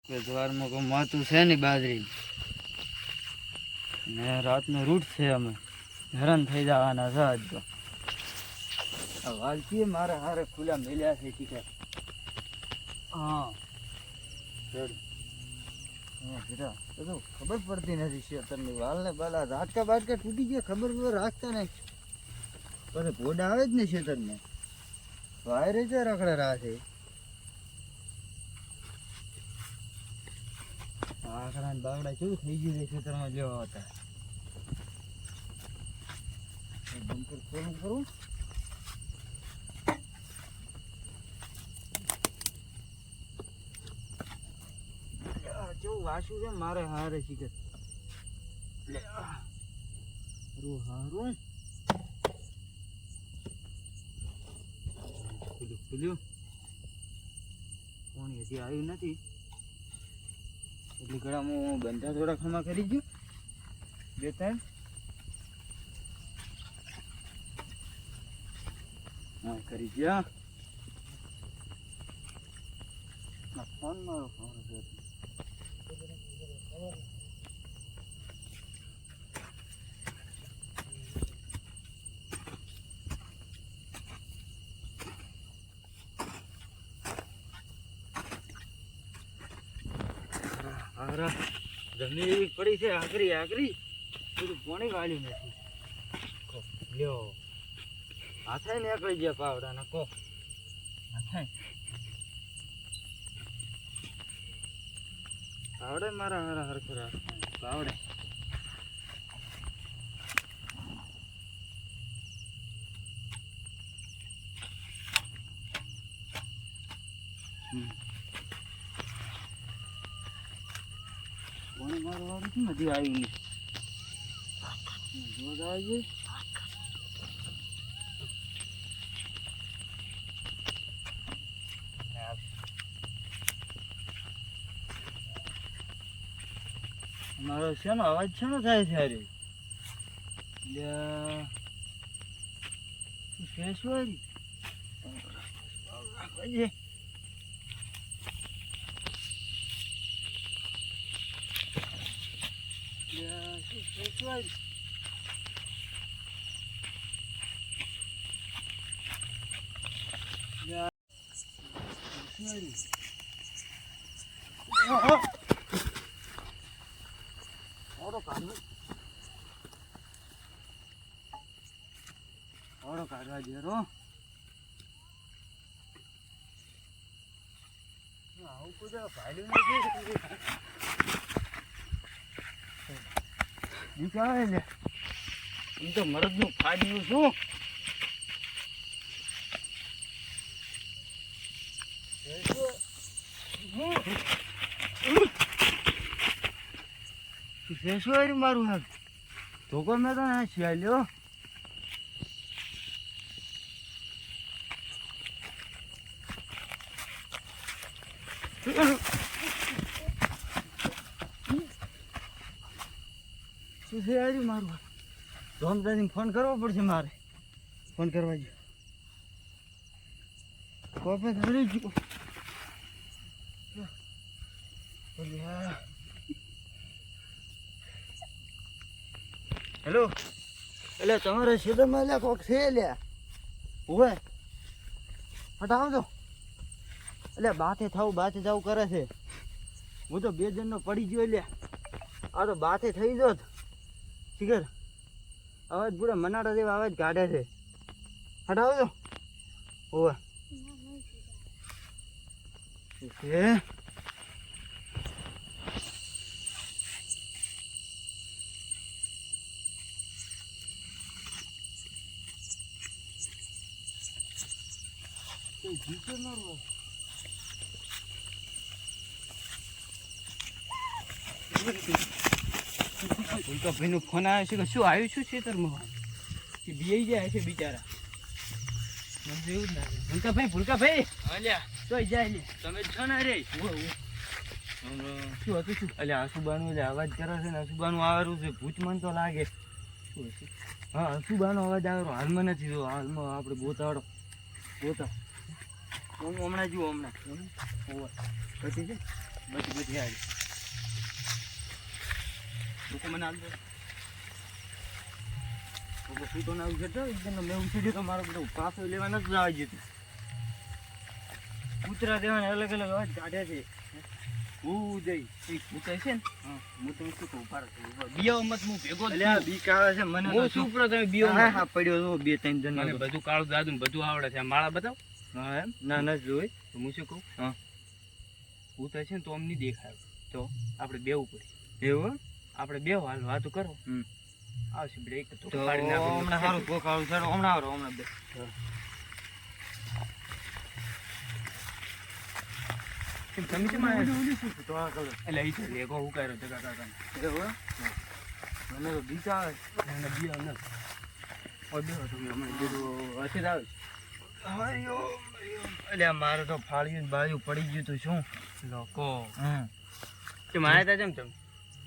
કે દ્વારમાં કોઈ માતું છે નહીં બાજરી ને રાતનો રૂટ છે. અમે હેરાન થઈ જવાના છે આજ તો. વાલકી મારા હારે ખુલ્લા મેલ્યા છે ટીકા. હા તો ખબર પડતી નથી શેતરની વાલ ને બાલા રાજકા બાટકા તૂટી ગયા ખબર રાખતા નહીં. પછી ભોડા આવે જ ને શેતરને વાયરે છે રખડા રાખે. આકડા ને બાગડા કેવું થઈ ગયું છે ખેતરમાં જેવા હતા. બંકર ખોલું કરું. કેવું વાસું છે મારે હારે શીખે. હારું ખુલ્યું કોણ હજી આવ્યું નથી એટલે ઘણા હું બંધા થોડા ખમા કરી ગયો. બે ત્રણ હા કરી ગયા. ફોન મારો ફોન છે. જમીન એવી પડી છે આકરી આકરી બધું પાણી વાળ્યું નથી. લ્યો હાથાય નીકળી ગયા પાવડા ના કો હાથાય પાવડે મારા હારા હરખું રાખવાનું પાવડે. પાણી મારું વાળું શું નથી આવ્યું નહીં. રોજ આવી મારો શેનો અવાજ શેનો થાય છે? અરે ફેસવાળી કાઢવા જેરો આવું કુદા ભાડ્યું નથી. ને એમ તો મરદનું ફાડ્યું શું? ફેસવાળી મારું હાથ ધોકો મેં તો ના શિયાલ્યો. શું છે યાર મારું ધોમદાદીને ફોન કરવો પડશે મારે. ફોન કરવા જો કોપે ધરી ગયો. હેલો એટલે તમારે સીધમાં લ્યા કોક છે લ્યા હોય હટાવજો. એટલે બાથે થવું કરે છે. હું તો 2 જણનો પડી ગયો. લ્યા આ તો બાથે થઈ જોત શીખર અવાજ પૂરા મનાડા જેવા અવાજ કાઢે છે. હટાવજો. ઓવે ભાઈ નો ફોન આવ્યો છે કે શું આવ્યું શું ખેતરમાં બી જાય છે બિચારા. મને એવું જ લાગે. ભૂલકાભાઈ તો જાય તમે છો ને? રે શું હતું શું? એટલે આસુબાનું એટલે અવાજ કરે છે ને આસુબાનું આવેલું છે. ભૂત મન તો લાગે. શું હશે? હા આસુબાનો અવાજ આવેલો હાલમાં નથી. જો હાલમાં આપણે ગોતાડો ગોતા હમણાં જુઓ હમણાં પછી છે બધી આવી લોકો મને આલ દો તો ના ઉછેરતો મેં ઉછેર્યું તો મારો બધું પાછો લેવા નથી જવા જતું કૂતરા દેવાને અલગ અલગ અવાજ કાઢે છે હું જઈ કૂતરા છે ને હું તમને શું કહું બિયાવ મત હું ભેગો બીક આવે છે મને હું શું કરો તમે બિયાવ હા પડ્યો તો 2-3 જણ મને બધું કાળું દાદુ બધું આવડે છે માળા બતાવ હા એમ ના ના જોઈ તો હું શું કહું હા કૂતરા છે ને તો અમને દેખાય તો આપણે બેવું પડે એવું આપણે બે હાલ વાતો કરો આવશે બ્રેક તો હમણાં સારું ભોકાળું ચાલો હમણાં આવરો હમણાં બે તમે છે મારે તો આ કલર એટલે ઈ છે લેગો ઉકાયો જગા કાકા એવું મને તો બીક આવે મને બીક ન ઓ બે તમે હમણાં દીધું હશે જ આવે આયો એટલે મારે તો ફાળ્યું બાજુ પડી ગયું તું શું લોકો કે મારે તા જેમ તમે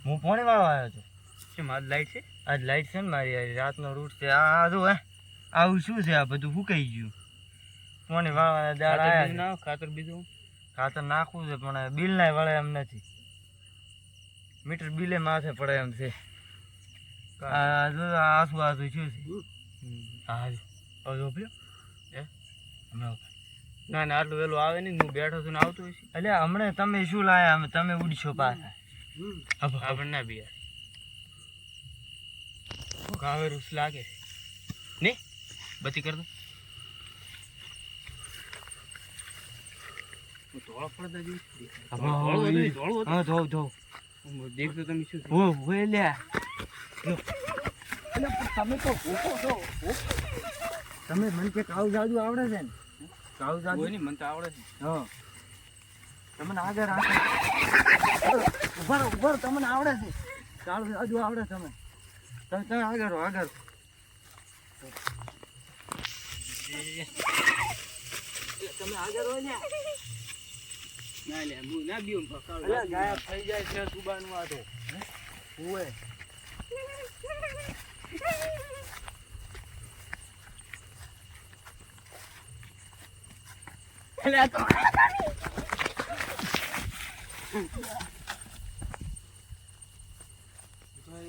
હું પોણી વાળવા આવ્યો છું કેમ આજ લાઈટ છે આજ લાઈટ છે ને મારી રાતનો રૂટ છે આ જો હે આવું શું છે આ બધું ફૂકાઈ ગયું પોણી વાળવાના દાળ આયા ના ખાતર બીજું ખાતર નાખવું છે પણ બિલ ના વળે એમ નથી મીટર બિલે માથે પડે એમ છે આ જો આસુ આસુ શું છે હા હવે ઓપ્યો હે હમણાં ના ના આટલું વહેલું આવે નહીં હું બેઠો છું ને આવતું હોય એટલે હમણાં તમે શું લાયા તમે ઉડશો પાછા આપણે ના બી કાવે રૂસ લાગે ને બતી કર દો ધોળા પડતા દેખતો તમે શું તમે તો ભૂખો છો તમે મને કે કાળું જાદુ આવડે છે ને કાળું જાદુ નહીં મને તો આવડે છે હા તમને આગળ ઉભર તમને આવડે છે કાળું જાદુ આવડે તમે તમે આગળ આગળ તમે આગળ હોય ને ના લે હું ના બીઉં પકાવ અલા ગાયબ થઈ જાય છે સુબાનું આ તો ઓએ અલા તો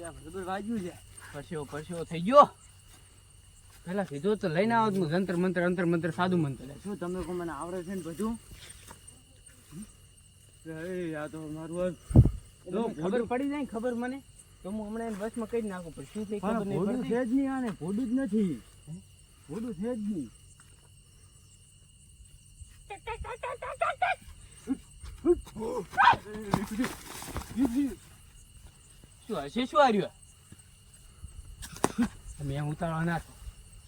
યાર બરાબર વાગ્યું છે પરસ્યો થઈ ગયો પેલા કીધું તો લઈને આવો હું જંતર મંતર અંતર મંતર સાદું મંતર શું તમે કો મને આવડે છે ને બધું આ તો મારું ખબર પડી જાય ખબર મને તો હું હમણાં બસમાં કઈ નાખું પણ શું કઈ ખબર નહીં પડતી છે જ નહીં આને ભોડું જ નથી ભોડું છે જ નહીં શું હશે શું હાર્યું તમે ઉતારવા ના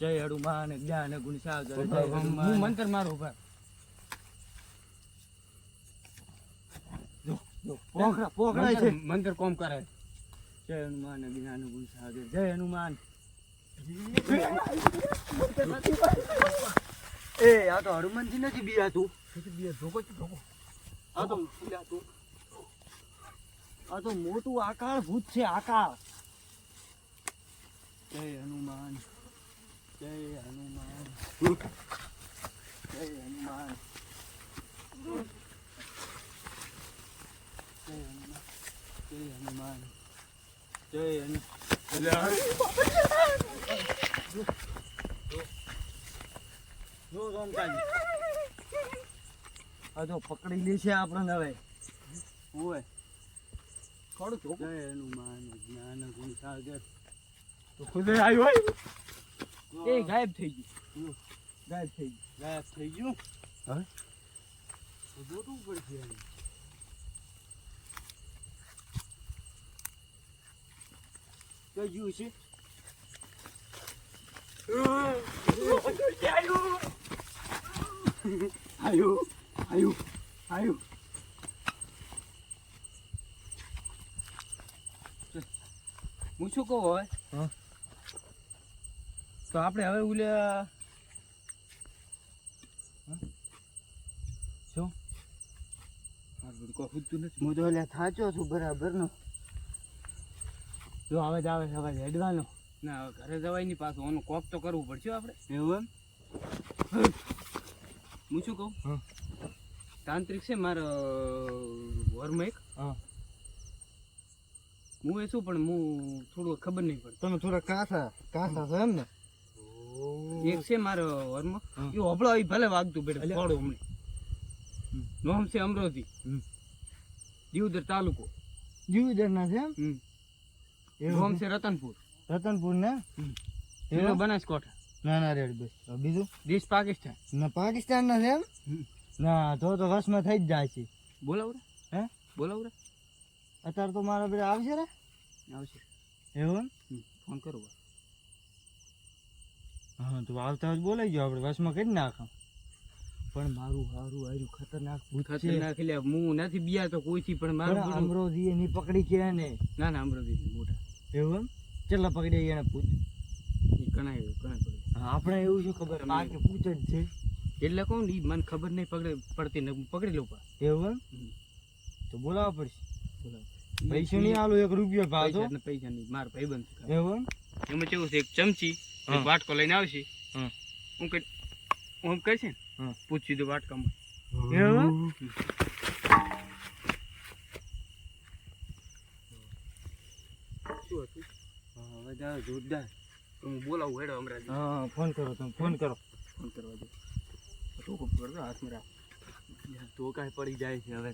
જય હનુમાન જ્ઞાન ગુણ સાગર હું મંત્ર મારું ઉપર પોખડા છે મંત્ર કોમ કરે જય હનુમાન જ્ઞાન ગુણ સાગર જય હનુમાન એ આ તો હનુમાનજી નથી બિયાતું ધોકો આ તો બિયાતું આ તો મોટું આકાર ભૂત છે આકાર જય હનુમાન જય હનુમાન જય હનુમાન જય હનુમાન જય હનુમાન આ તો પકડી લે છે આપણને હવે ઓય થોડું જય હનુમાન જ્ઞાન ગુણ સાગર તો ખુદ આવ્યો હોય એ ગાયબ થઈ ગયું ગાયબ થઈ ગયું હવે જોતું પડશે કઈ ગયું છે આયુ હું શું કહું હવે તો આપણે હવે ઉલ્યા શું હું તો એટલે થાચો છું બરાબર નો જો અવાજ આવે છે અવાજ હેડવાનો ના હવે ઘરે જવાય નહીં પાછું આનું કોક તો કરવું પડશે આપણે એવું એમ હું શું કહું તાંત્રિક છે મારા વરમાં એક. હા. હું એ શું પણ હું થોડું ખબર નહીં પડતી. તમે થોડા કાસા છો એમ ને? એક છે મારો વરમાં હા. એ હોબળો આવી ભલે વાગતું બેઠું અલ્યા. થોડું હમણાં. નામ છે અમરોજી, દીવદર તાલુકો. જીવદર ના છે એમ? નામ એવું છે રતનપુર, રતનપુર ને? જિલ્લો બનાસકાંઠા, ના ના રેડ બસ. બીજું? દેશ પાકિસ્તાન. ના પાકિસ્તાન ના છે એમ? ના તો વસમાં થઈ જ જાય છે. બોલાવ રે, હે બોલાવ રે. અત્યારે તો મારા બેટા આવશે ને? આવશે. એવું? ફોન કરો. હા તો આવતા જ બોલાઈ ગયો આપણે વસમાં કરી નાખા. પણ મારું હારું હારું ખતરનાક ભૂત છે. ખતરનાક એટલે હું નથી બિયા તો કોઈથી પણ મારું પણ બધું- અમરોજી એની પકડી કે ને? ના ના અમરોજી મોટા એવું એમ? કેટલા પકડી એને પૂછ. એ કણાય પડી. આપણે એવું શું ખબર આ કે પૂછ જ છે. એટલે કહું ને ઈ મને ખબર નહીં પડતી ને હું પકડી લઉં પા. એવું એમ? તો બોલાવવા પડશે. બોલાવો. પૈસા નહીં આલો 1 રૂપિયો ભાવ તો. પૈસા નહીં મારો ભાઈબંધ છે. એવું એમ? એમાં કેવું છે એક ચમચી હા. એક વાટકો લઈને આવશે. હા. હું કઈ હું કહીશ ને હા. પૂછી દઉં વાટકામાં. એવું એમ? શું હતું? હા વધારે જોરદાર. હું બોલાવું હેડો હમણાં હા ફોન કરો તમે ફોન કરો. ફોન કરવા દો. ટોકો કરજો હાથમાં રાખ. તો કાંઈ પડી જાય છે હવે.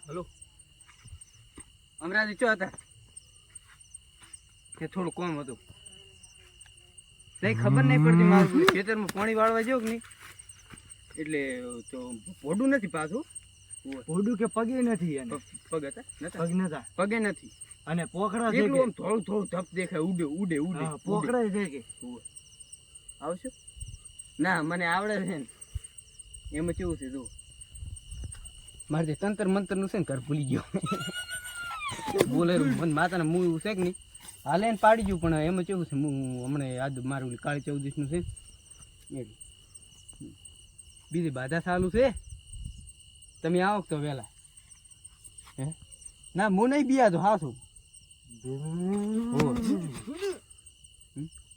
હલો અમરાજી ચો હતા કે થોડું કોમ હતું નહીં ખબર નહીં પડતી મારું ખેતરમાં પાણી વાળવા જેવું કે નહીં એટલે તો પોડું નથી પાછું ઓડું કે પગે નથી એને? પગ હતા પગ નતા. પગે નથી અને પોખડા છે એકલું કે? આમ થોડું થોડું ધપ દેખાય ઉડે ઉડે ઉડે હા, પોખડા છે કે? આવશો ના મને આવડે છે ને એમાં કેવું છે જો મારે જે તંત્ર મંત્ર નું છે ને ઘર ભૂલી ગયો બોલેરું મને માતાના મું એવું છે કે નહીં હાલે ને પાડી ગયું પણ એમાં કેવું છે હું હમણાં યાદ મારું કાળી 14 નું છે ને એટલે બીજી બાધા ચાલુ છે તમે આવો તો વહેલા હે ના હું નહીં બિયા તો હા છું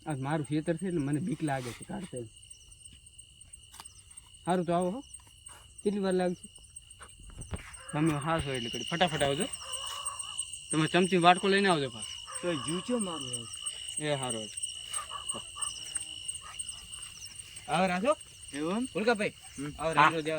આ મારું ખેતર છે એટલે મને બીક લાગે છે કાઢતે સારું તો આવો હો કેટલી વાર લાગશે તમે હા છો એટલે કરી ફટાફટ આવજો તમે ચમચી વાટકો લઈને આવજો પા તો જૂચો મારું એ સારું આવે રાખો એવું એમ? ભૂલકા ભાઈ આવે રાખજો